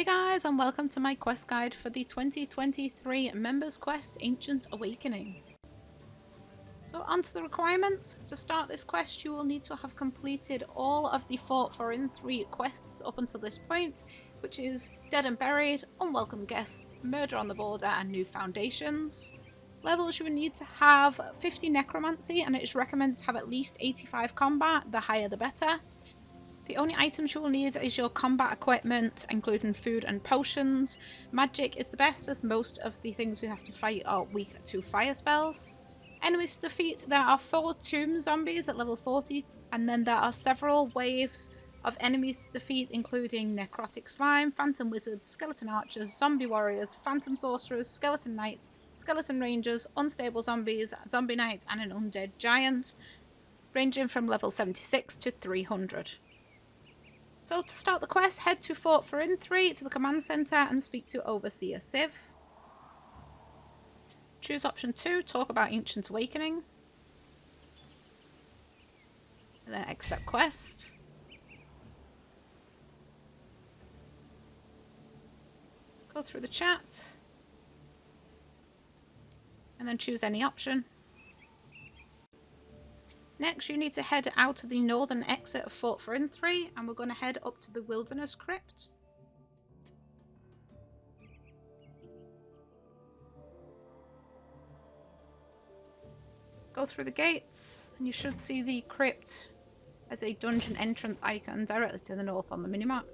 Hey guys, and welcome to my quest guide for the 2023 Members Quest Ancient Awakening. So onto the requirements. To start this quest, you will need to have completed all of the Fort for Inn 3 quests up until this point, which is Dead and Buried, Unwelcome Guests, Murder on the Border, and New Foundations. Levels you will need to have 50 Necromancy, and it is recommended to have at least 85 Combat, the higher the better. The only items you will need is your combat equipment, including food and potions. Magic is the best, as most of the things you have to fight are weak to fire spells. Enemies to defeat: there are 4 tomb zombies at level 40, and then there are several waves of enemies to defeat, including necrotic slime, phantom wizards, skeleton archers, zombie warriors, phantom sorcerers, skeleton knights, skeleton rangers, unstable zombies, zombie knights, and an undead giant, ranging from level 76 to 300. So to start the quest, head to Fort for Inn 3 to the command center and speak to Overseer Civ. Choose option 2, talk about Ancient Awakening. And then accept quest. Go through the chat. And then choose any option. Next, you need to head out to the northern exit of Fort for Inn 3, and we're going to head up to the Wilderness Crypt. Go through the gates, and you should see the crypt as a dungeon entrance icon directly to the north on the minimap.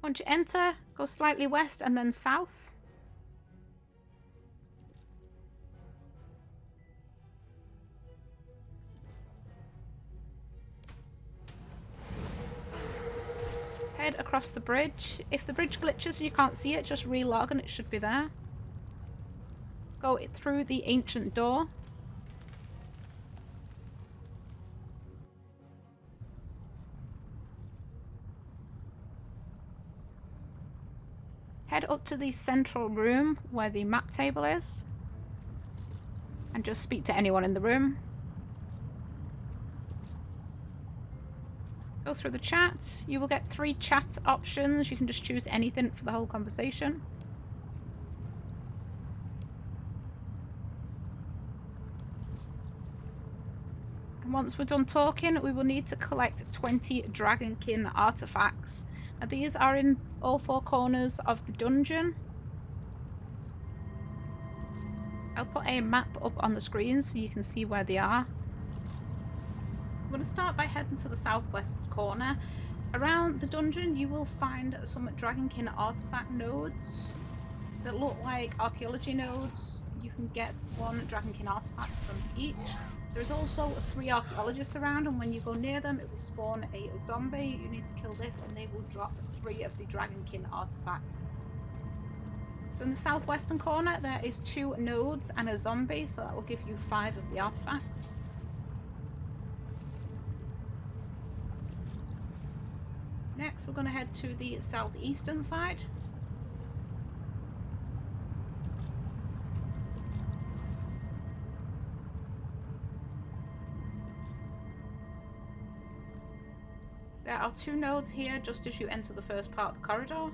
Once you enter, go slightly west and then south. Head across the bridge. If the bridge glitches and you can't see it, just relog and it should be there. Go through the ancient door. Head up to the central room where the map table is, and just speak to anyone in the room. Go through the chat. You will get 3 chat options. You can just choose anything for the whole conversation. And once we're done talking, we will need to collect 20 Dragonkin artifacts. Now these are in all 4 corners of the dungeon. I'll put a map up on the screen so you can see where they are. I'm going to start by heading to the southwest corner. Around the dungeon you will find some Dragonkin artifact nodes that look like archaeology nodes. You can get 1 Dragonkin artifact from each. There's also 3 archaeologists around, and when you go near them it will spawn a zombie. You need to kill this and they will drop 3 of the Dragonkin artifacts. So in the southwestern corner there is 2 nodes and a zombie, so that will give you 5 of the artifacts. Next we're going to head to the southeastern side. There are 2 nodes here just as you enter the first part of the corridor.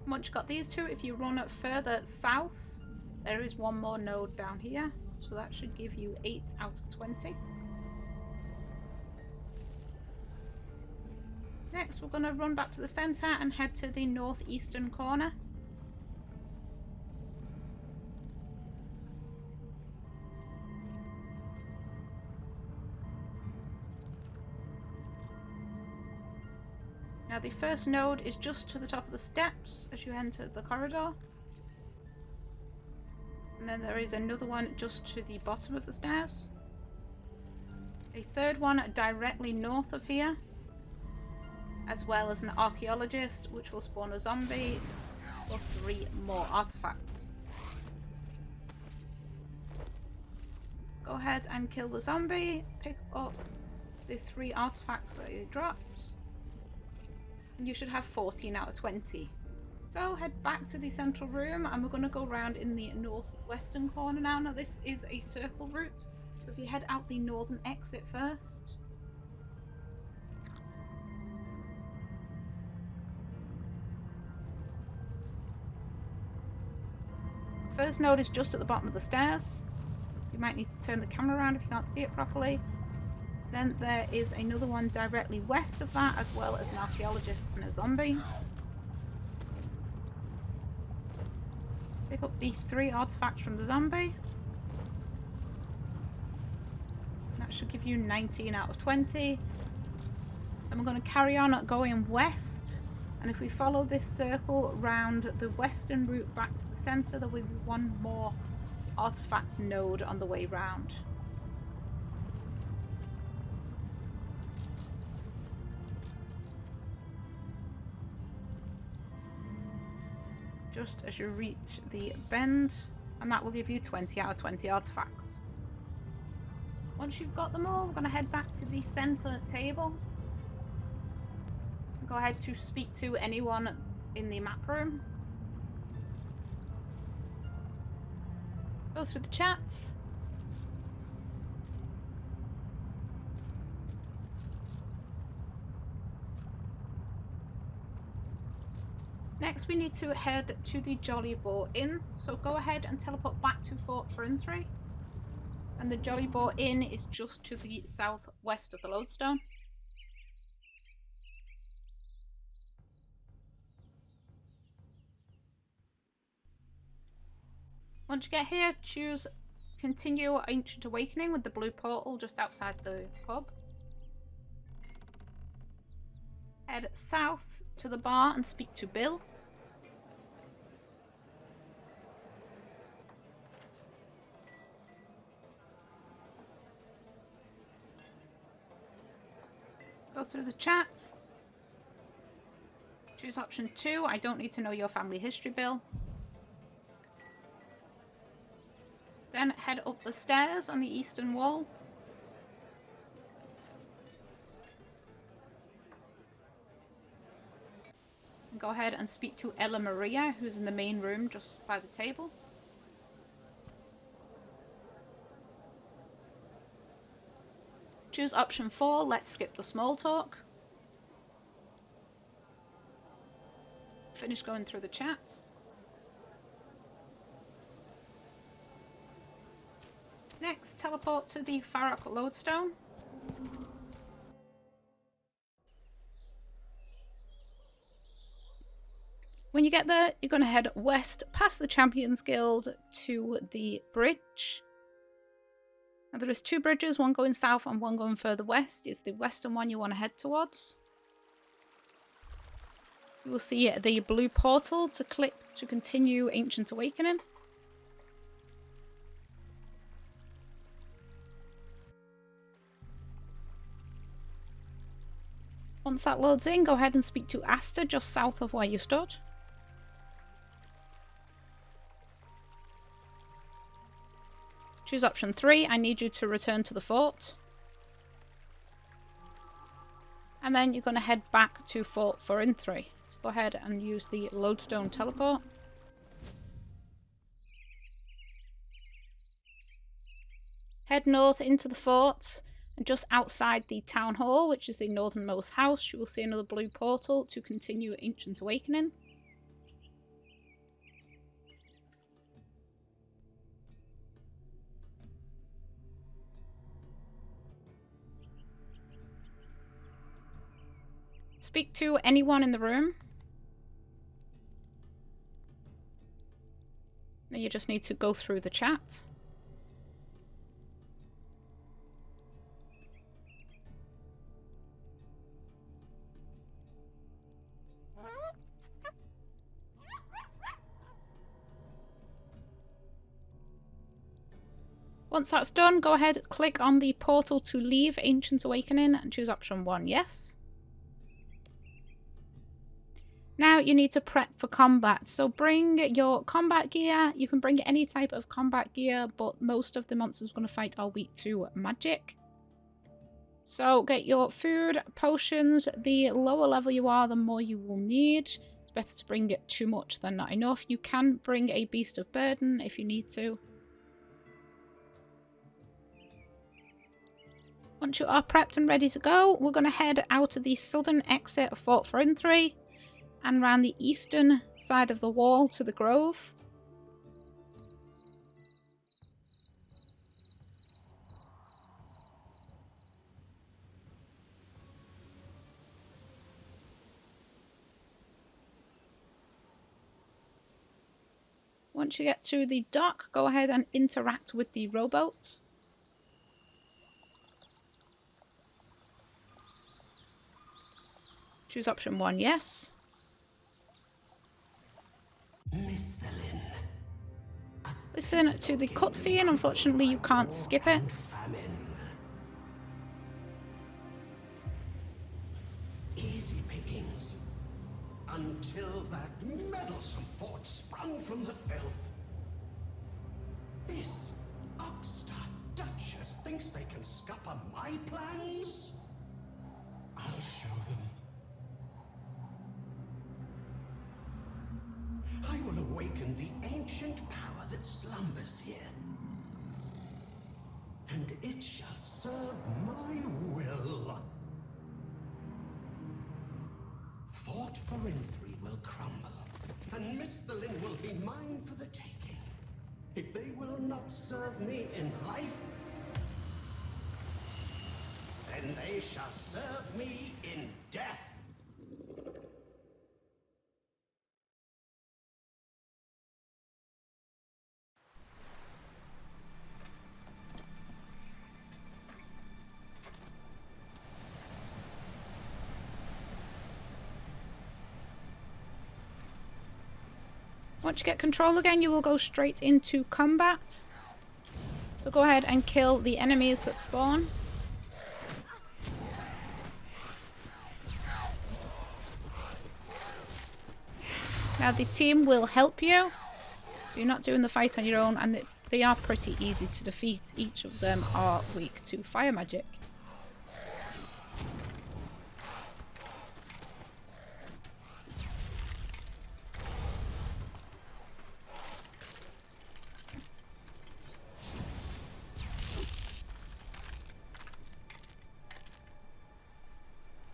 Once you've got these 2, if you run further south, there is 1 more node down here. So that should give you 8 out of 20. Next, we're going to run back to the center and head to the northeastern corner. Now the first node is just to the top of the steps as you enter the corridor. And then there is another one just to the bottom of the stairs. A third one directly north of here, as well as an archaeologist, which will spawn a zombie for 3 more artifacts. Go ahead and kill the zombie. Pick up the 3 artifacts that it drops. And you should have 14 out of 20. So head back to the central room and we're going to go around in the northwestern corner now. Now this is a circle route. So if you head out the northern exit first. First node is just at the bottom of the stairs. You might need to turn the camera around if you can't see it properly. Then there is another one directly west of that, as well as an archaeologist and a zombie. Pick up the 3 artifacts from the zombie. That should give you 19 out of 20. And we're going to carry on going west. And if we follow this circle round the western route back to the centre, there will be one more artifact node on the way round. Just as you reach the bend, and that will give you 20 out of 20 artifacts. Once you've got them all, we're going to head back to the centre table. Go ahead to speak to anyone in the map room. Go through the chat. Next we need to head to the Jolly Boar Inn. So go ahead and teleport back to Fort for RS3. And the Jolly Boar Inn is just to the southwest of the lodestone. Once you get here, choose Continue Ancient Awakening with the blue portal just outside the pub. Head south to the bar and speak to Bill. Go through the chat. Choose option 2. I don't need to know your family history, Bill. Then head up the stairs on the eastern wall. And go ahead and speak to Ella Maria, who's in the main room just by the table. Choose option 4, let's skip the small talk. Finish going through the chat. Next, teleport to the Farrock Lodestone. When you get there, you're going to head west past the Champions Guild to the bridge. Now there is 2 bridges, one going south and one going further west. It's the western one you want to head towards. You will see the blue portal to click to continue Ancient Awakening. Once that loads in, go ahead and speak to Asta just south of where you stood. Choose option 3. I need you to return to the fort. And then you're going to head back to Fort for RS3. So go ahead and use the lodestone teleport. Head north into the fort. And just outside the town hall, which is the northernmost house, you will see another blue portal to continue Ancient Awakening. Speak to anyone in the room. Then you just need to go through the chat. Once that's done, go ahead, click on the portal to leave Ancient Awakening and choose option 1, yes. Now you need to prep for combat. So bring your combat gear. You can bring any type of combat gear, but most of the monsters we're going to fight are weak to magic. So get your food, potions. The lower level you are, the more you will need. It's better to bring it too much than not enough. You can bring a beast of burden if you need to. Once you are prepped and ready to go, we're going to head out of the southern exit of Fort Frinthree and round the eastern side of the wall to the grove. Once you get to the dock, go ahead and interact with the rowboat. Choose option 1, yes. Listen to the cutscene. Unfortunately, you can't skip it. Easy pickings. Until that meddlesome fort sprung from the filth. This upstart Duchess thinks they can scupper my plans? I'll show them. I will awaken the ancient power that slumbers here. And it shall serve my will. Fort Frinthree will crumble, and Misthalin will be mine for the taking. If they will not serve me in life, then they shall serve me in death. Once you get control again, you will go straight into combat. So go ahead and kill the enemies that spawn. Now the team will help you, so you're not doing the fight on your own, and they are pretty easy to defeat. Each of them are weak to fire magic.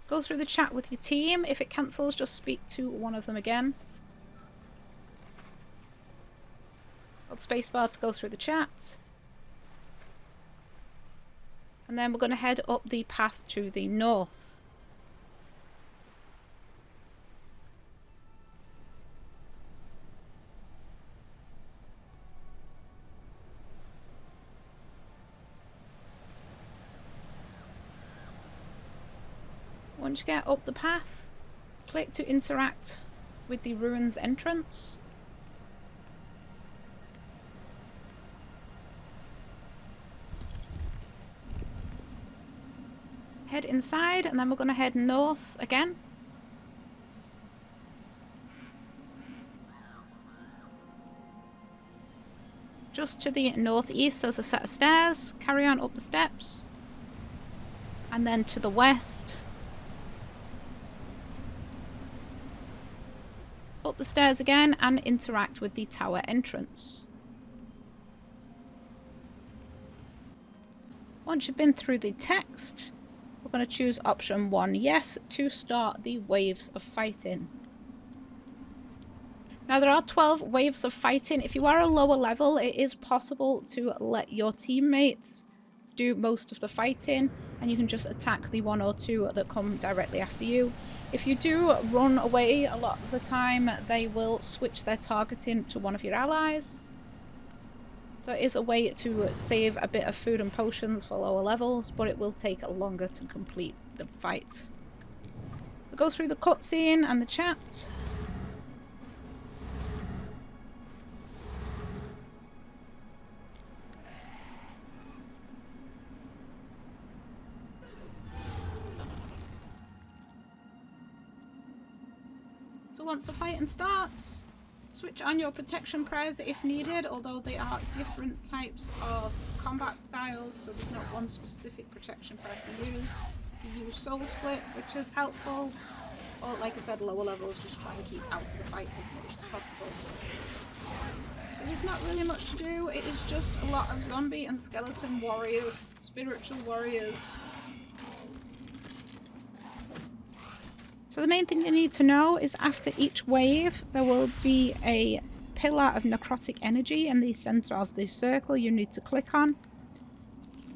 Go through the chat with your team. If it cancels, just speak to one of them again. Hold spacebar to go through the chat. And then we're going to head up the path to the north. Once you get up the path, click to interact with the ruins entrance. Head inside, and then we're going to head north again. Just to the northeast, there's a set of stairs. Carry on up the steps. And then to the west. Up the stairs again and interact with the tower entrance. Once you've been through the text, we're going to choose option 1, yes, to start the waves of fighting. Now there are 12 waves of fighting. If you are a lower level, it is possible to let your teammates do most of the fighting, and you can just attack the 1 or 2 that come directly after you. If you do run away a lot of the time, they will switch their targeting to one of your allies. So it is a way to save a bit of food and potions for lower levels, but it will take longer to complete the fight. We'll go through the cutscene and the chat. So once the fighting starts, switch on your protection prayers if needed, although they are different types of combat styles, so there's not one specific protection prayer to use. You use Soul Split, which is helpful, or like I said, lower levels, just trying to keep out of the fight as much as possible. So there's not really much to do, it is just a lot of zombie and skeleton warriors, spiritual warriors. So the main thing you need to know is after each wave there will be a pillar of necrotic energy in the center of the circle you need to click on.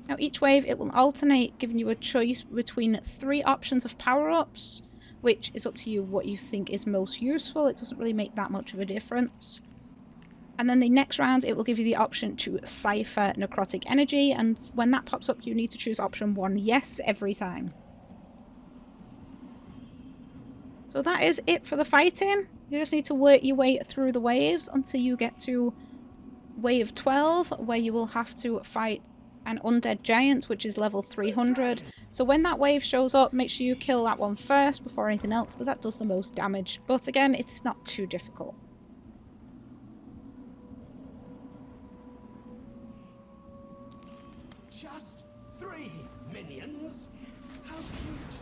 Now each wave it will alternate, giving you a choice between 3 options of power-ups, which is up to you what you think is most useful. It doesn't really make that much of a difference. And then the next round it will give you the option to cipher necrotic energy, and when that pops up you need to choose option 1 yes every time. So that is it for the fighting. You just need to work your way through the waves until you get to wave 12, where you will have to fight an undead giant, which is level 300. So when that wave shows up, make sure you kill that one first before anything else, because that does the most damage. But again, it's not too difficult. Just 3 minions? How cute.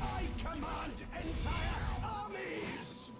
I command entire armies!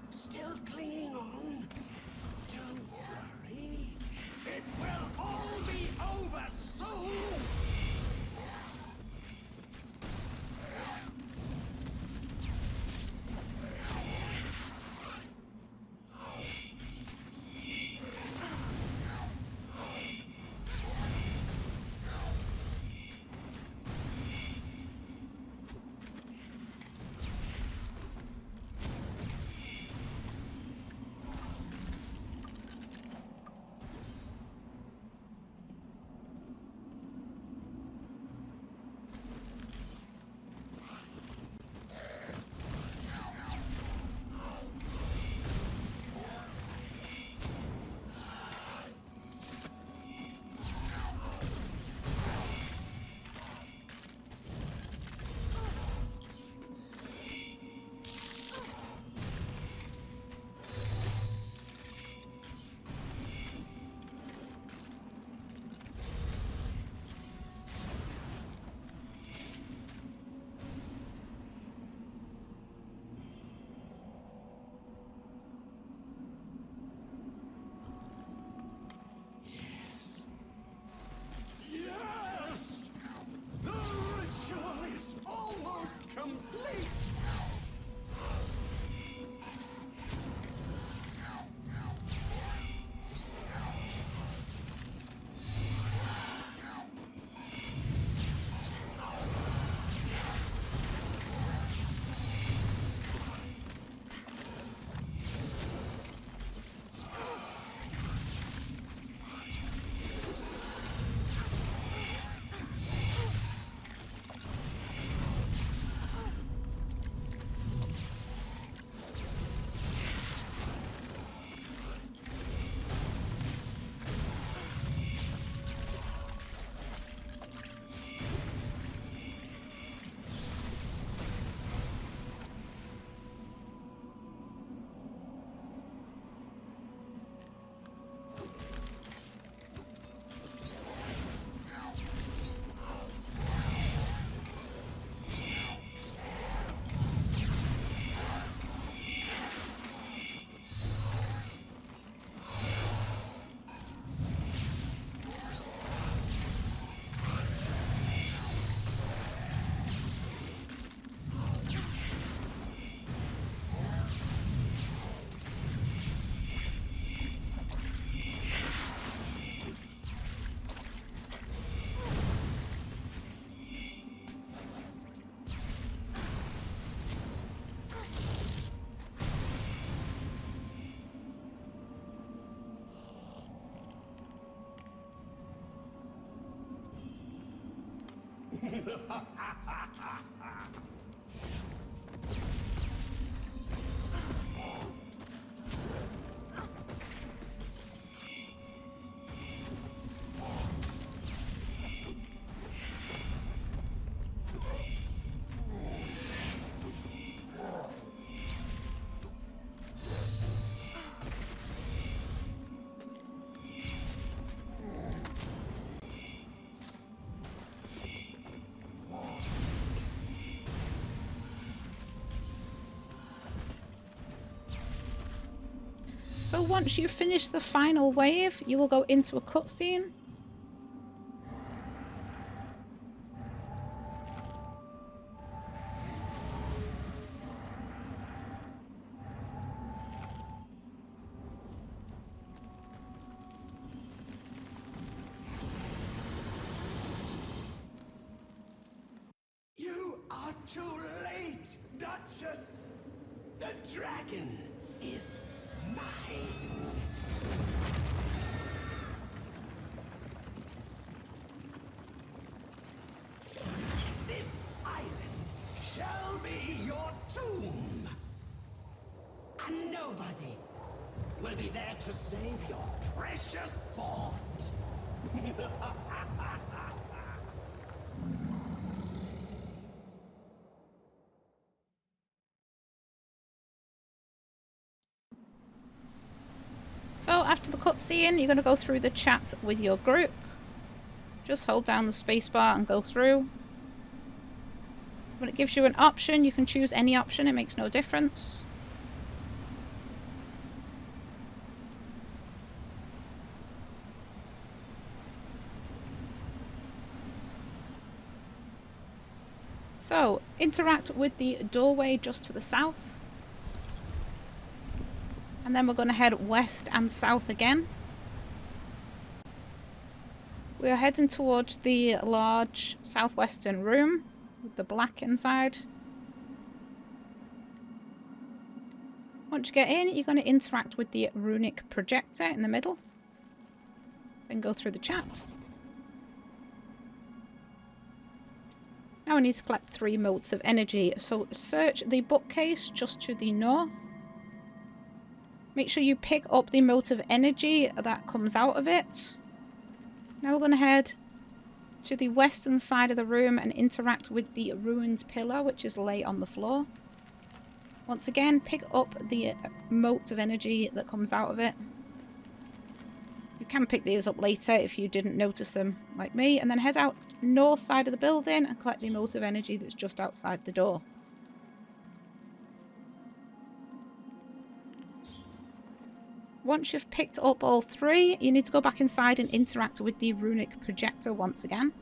Still clinging on? Don't worry. It will all be over soon! So once you finish the final wave, you will go into a cutscene. You are too late, Duchess! The dragon is mine! This island shall be your tomb! And nobody will be there to save your precious fort! So after the cutscene, you're going to go through the chat with your group. Just hold down the spacebar and go through. When it gives you an option, you can choose any option, it makes no difference. So, interact with the doorway just to the south. And then we're going to head west and south again. We're heading towards the large southwestern room with the black inside. Once you get in, you're going to interact with the runic projector in the middle. Then go through the chat. Now we need to collect 3 motes of energy. So search the bookcase just to the north. Make sure you pick up the mote of energy that comes out of it. Now we're going to head to the western side of the room and interact with the ruined pillar, which is lay on the floor. Once again, pick up the mote of energy that comes out of it. You can pick these up later if you didn't notice them, like me, and then head out north side of the building and collect the mote of energy that's just outside the door. Once you've picked up all 3, you need to go back inside and interact with the runic projector once again.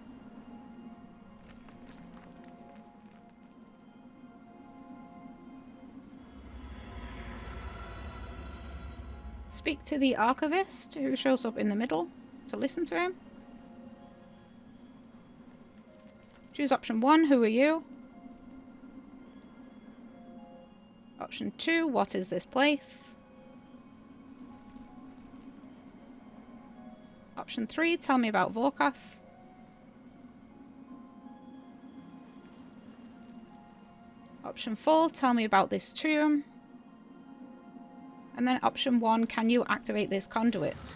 Speak to the archivist, who shows up in the middle, to listen to him. Choose option 1, who are you? Option 2, what is this place? Option 3, tell me about Vorkath. Option 4, tell me about this tomb. And then option 1, can you activate this conduit?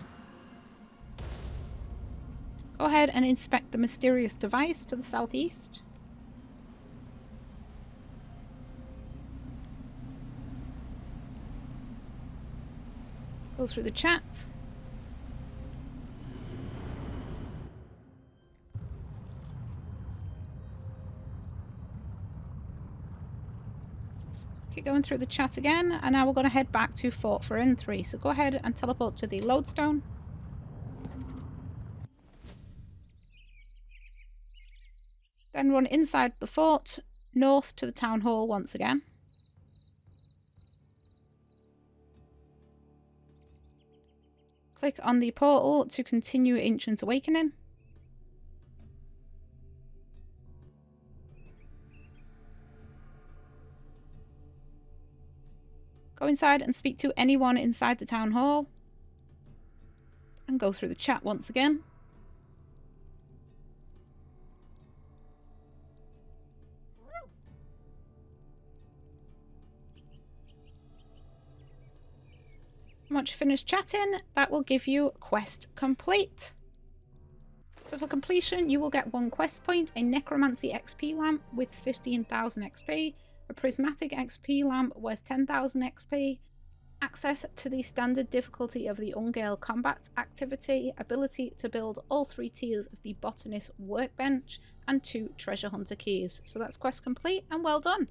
Go ahead and inspect the mysterious device to the southeast. Go through the chat. Keep going through the chat again, and now we're going to head back to Fort Farin 3. So go ahead and teleport to the lodestone. Then run inside the fort, north to the town hall once again. Click on the portal to continue Ancient Awakening. Go inside and speak to anyone inside the town hall. And go through the chat once again. Once you finish chatting, that will give you quest complete. So for completion, you will get 1 quest point, a necromancy XP lamp with 15,000 XP, a prismatic XP lamp worth 10,000 XP, access to the standard difficulty of the Ungael combat activity, ability to build all 3 tiers of the botanist workbench, and 2 treasure hunter keys. So that's quest complete and well done.